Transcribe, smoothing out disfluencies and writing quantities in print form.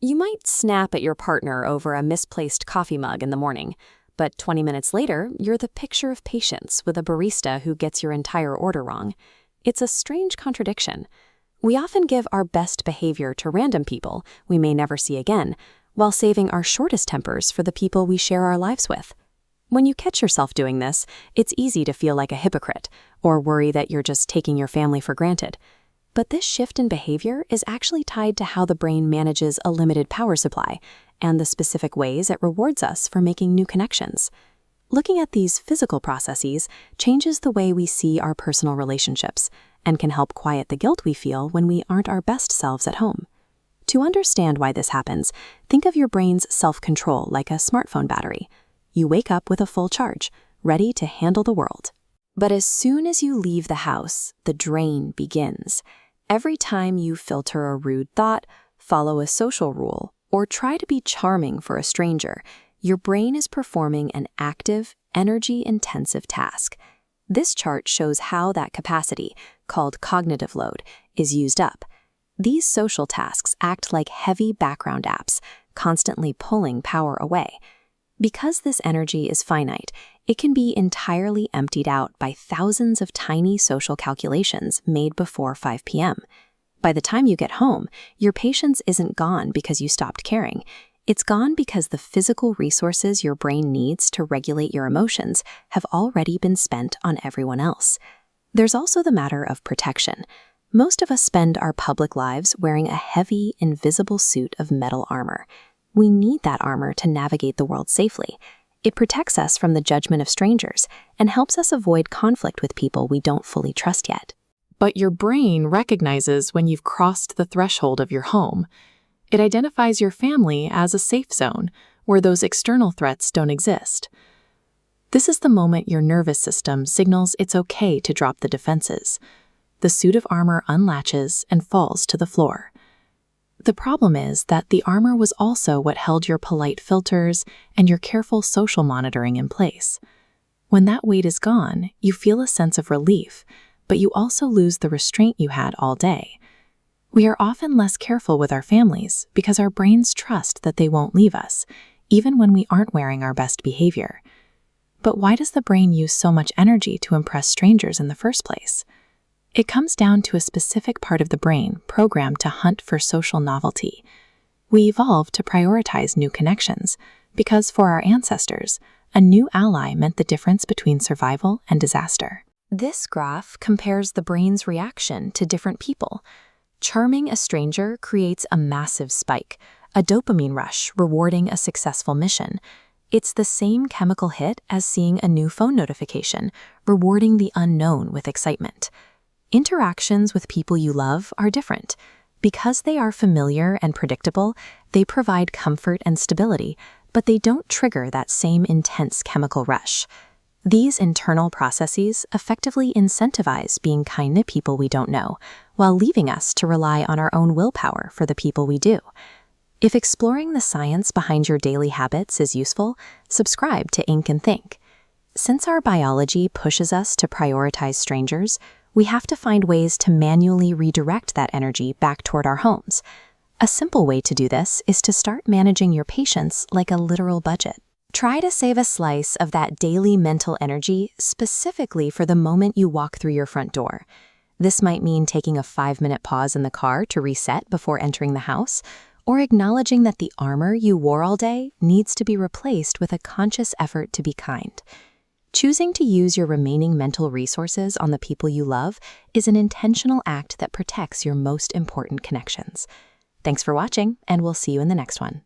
You might snap at your partner over a misplaced coffee mug in the morning, but 20 minutes later, you're the picture of patience with a barista who gets your entire order wrong. It's a strange contradiction. We often give our best behavior to random people we may never see again, while saving our shortest tempers for the people we share our lives with. When you catch yourself doing this, it's easy to feel like a hypocrite or worry that you're just taking your family for granted. But this shift in behavior is actually tied to how the brain manages a limited power supply and the specific ways it rewards us for making new connections. Looking at these physical processes changes the way we see our personal relationships and can help quiet the guilt we feel when we aren't our best selves at home. To understand why this happens, think of your brain's self-control like a smartphone battery. You wake up with a full charge, ready to handle the world. But as soon as you leave the house, the drain begins. Every time you filter a rude thought, follow a social rule, or try to be charming for a stranger, your brain is performing an active, energy-intensive task. This chart shows how that capacity, called cognitive load, is used up. These social tasks act like heavy background apps, constantly pulling power away. Because this energy is finite, it can be entirely emptied out by thousands of tiny social calculations made before 5 p.m. By the time you get home, your patience isn't gone because you stopped caring. It's gone because the physical resources your brain needs to regulate your emotions have already been spent on everyone else. There's also the matter of protection. Most of us spend our public lives wearing a heavy, invisible suit of metal armor. We need that armor to navigate the world safely. It protects us from the judgment of strangers and helps us avoid conflict with people we don't fully trust yet. But your brain recognizes when you've crossed the threshold of your home. It identifies your family as a safe zone where those external threats don't exist. This is the moment your nervous system signals it's okay to drop the defenses. The suit of armor unlatches and falls to the floor. The problem is that the armor was also what held your polite filters and your careful social monitoring in place. When that weight is gone, you feel a sense of relief, but you also lose the restraint you had all day. We are often less careful with our families because our brains trust that they won't leave us, even when we aren't wearing our best behavior. But why does the brain use so much energy to impress strangers in the first place? It comes down to a specific part of the brain programmed to hunt for social novelty. We evolved to prioritize new connections because for our ancestors, a new ally meant the difference between survival and disaster. This graph compares the brain's reaction to different people. Charming a stranger creates a massive spike, a dopamine rush rewarding a successful mission. It's the same chemical hit as seeing a new phone notification, rewarding the unknown with excitement. Interactions with people you love are different. Because they are familiar and predictable, they provide comfort and stability, but they don't trigger that same intense chemical rush. These internal processes effectively incentivize being kind to people we don't know, while leaving us to rely on our own willpower for the people we do. If exploring the science behind your daily habits is useful, subscribe to Ink and Think. Since our biology pushes us to prioritize strangers, we have to find ways to manually redirect that energy back toward our homes. A simple way to do this is to start managing your patience like a literal budget. Try to save a slice of that daily mental energy specifically for the moment you walk through your front door. This might mean taking a 5-minute pause in the car to reset before entering the house, or acknowledging that the armor you wore all day needs to be replaced with a conscious effort to be kind. Choosing to use your remaining mental resources on the people you love is an intentional act that protects your most important connections. Thanks for watching, and we'll see you in the next one.